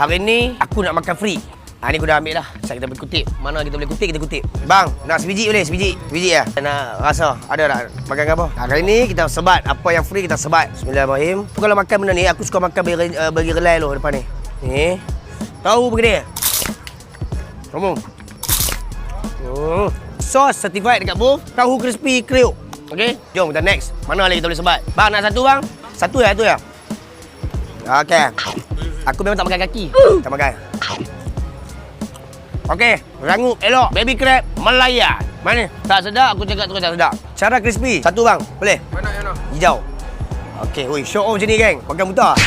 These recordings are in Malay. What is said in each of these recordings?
Hari ni aku nak makan free. Ni aku dah ambil dah. Asal kita boleh kutip. Mana kita boleh kutip, kita kutip. Bang, nak sebiji boleh? Sebiji ya? Nak rasa? Ada tak? Makan apa? Kali ni kita sebat. Apa yang free kita sebat. Bismillahirrahmanirrahim. Aku kalau makan benda ni, aku suka makan bagi relai loh depan ni. Ni. Tahu begini. Kamu. Sos certified dekat booth. Tahu crispy kriuk. Okey, jom kita next. Mana lagi kita boleh sebat? Bang, nak satu bang? Satu ya? Okey. Aku memang tak makan kaki. Tak makan. Okey, rangup elok. Baby crab Malaya. Mana? Tak sedap, aku cakap terus tak sedap. Cara crispy. Satu bang, boleh? Mana yang nak? Hijau. Okey, oi, show off macam ni geng. Makan buta.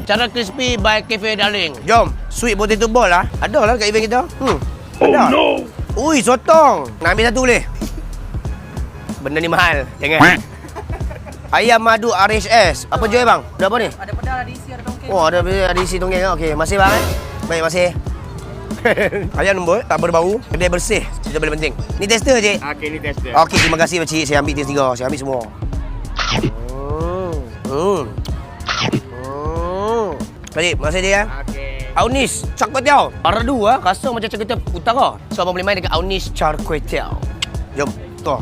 Cara crispy by Cafe Darling. Jom, sweet potato ball lah. Ada lah kat event kita. Ada. Oh no. Ui, sotong. Nak ambil satu boleh? Benda ni mahal. Jangan. Ayam madu RHS. Apa jual bang? Ada apa ni? Ada pedal, ada isi, ada tongkeng. Oh, ada isi tongkeng. Okey, masih bang. Baik, masih. Ayam lembut, tak berbau, kedai bersih. Itu paling penting. Ni tester je. Okey, ni tester. Okey, terima kasih pakcik. Saya ambil test 3. Saya ambil semua. Pakcik, masih je ya. Okey. Aunis Char Kway Teow. Pardu ah, rasa macam Char Kway Teow utara. So abang boleh main dekat Aunis Char Kway Teow. Jom, tu.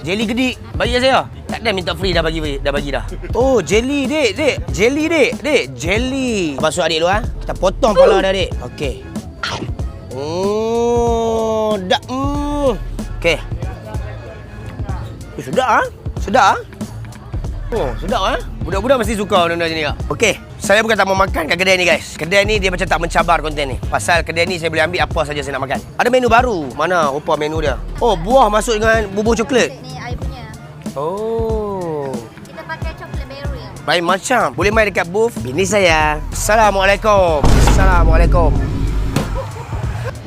Jelly gedik bagi saya. Tak ada minta free dah bagi dah. Oh, jelly dek. Jelly. Masuk adik dulu ah. Kita potong kepala dia dek. Okey. Oh, dak. Okey. Sedap ah. Oh, sedap ah. Budak-budak mesti suka benda macam ni kak. Okey, saya bukan tak mau makan kat kedai ni guys. Kedai ni dia macam tak mencabar konten ni. Pasal kedai ni saya boleh ambil apa saja saya nak makan. Ada menu baru. Mana rupa menu dia? Oh, buah masuk dengan bubur coklat. Ni I punya. Oh. Kita pakai coklat berry. Lain macam. Boleh main dekat booth bini saya. Assalamualaikum.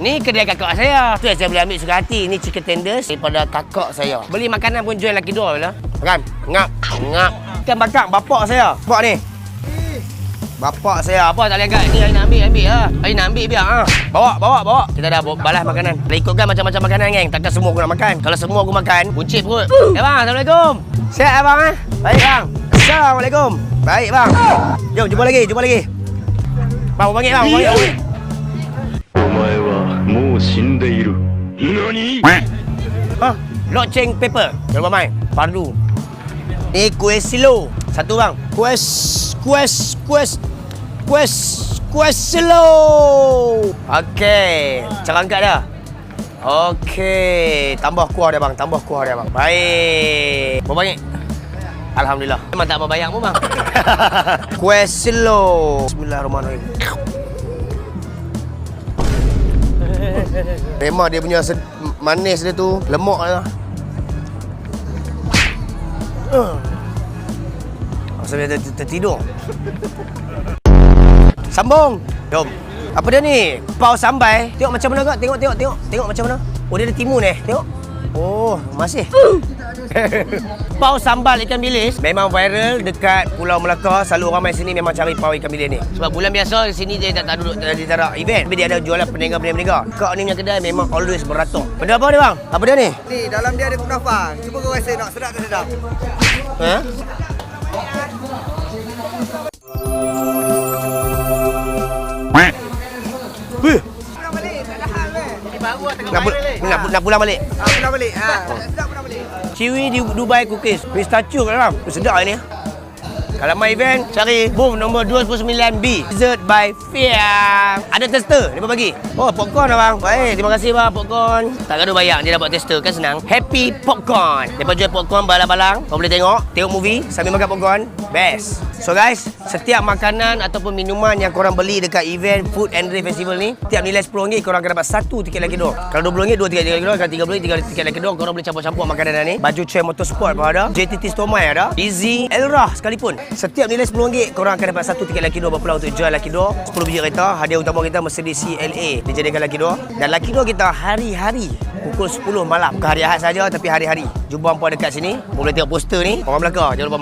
Ni kedai kakak saya. Tu yang saya boleh ambil suka hati. Ni chicken tenders daripada kakak saya. Beli makanan pun jual laki dua lah. Makan. Ngap. Ikan bakar bapak saya. Bapak ni. Bapak saya. Apa tak boleh angkat? Ni saya nak ambil lah. Saya nak ambil biar. Bawa. Kita dah balas makanan. Kita ikutkan macam-macam makanan geng. Takkan semua aku nak makan. Kalau semua aku makan, buncit perut. Bang, Assalamualaikum. Sihat bang eh? Baik bang. Assalamualaikum. Baik bang. Jom, jumpa lagi. Bang, panggil bang. Loceng paper. Jangan main. Pardu. Ni kuih silo. Satu bang. Kuih silo. Okey. Cara angkat dah. Okey. Tambah kuah dia bang. Baik. Berapa banyak? Alhamdulillah. Memang tak berbayar pun bang. Kuih silo. Bismillahirrahmanirrahim. Memang dia punya manis dia tu. Lemak lah. Sampai tertidur. Sambung. Jom. Apa dia ni? Pau sambai. Tengok macam mana kak? Tengok macam mana? Oh, dia ada timun Tengok. Oh, masih. Pau sambal ikan bilis memang viral dekat Pulau Melaka. Selalu orang main sini memang cari pau ikan bilis ni. Sebab bulan biasa di sini dia tak duduk di tarak event. Tapi dia ada jualan peniaga. Kak ni punya kedai memang always beratur. Benda apa dia bang? Apa dia ni? Ni, dalam dia ada kunafa. Cuba kau rasa nak sedap tak sedap? Ha? Nak pulang balik. Pulang balik. Sedap pulang balik. Kiwi di Dubai Cookies. Pistachio kat dalam. Sedap ni. Kalau main event, cari booth nombor 29B. Dessert by Fiang. Ada tester, dia bagi. Oh, popcorn lah bang. Baik, terima kasih bang, popcorn. Tak gaduh bayar, dia dapat tester. Kan senang. Happy Popcorn. Dia jual popcorn balang-balang. Kau boleh tengok movie sambil makan popcorn. Best. So guys, setiap makanan ataupun minuman yang korang beli dekat event Food and Drink Festival ni, tiap nilai RM10, korang akan dapat 1 tiket lagi dua. Kalau RM20, 2 tiket lagi dua. Kalau RM30, 3 tiket lagi dua. Korang boleh campur-campur makanan ni. Baju Chair Motorsport pun ada. JTT Stomai ada. Easy Elrah sekalipun. Setiap nilai RM10, korang akan dapat 1 tiket laki dua berpeluang untuk jual laki dua. 10 biji kereta. Hadiah utama kita Mercedes CLA dijadikan laki dua. Dan laki dua kita hari-hari pukul 10 malam. Bukan hari Ahad saja tapi hari-hari. Jumpa hampa dekat sini. Boleh tengok poster ni. Orang Melaka. Jangan lupa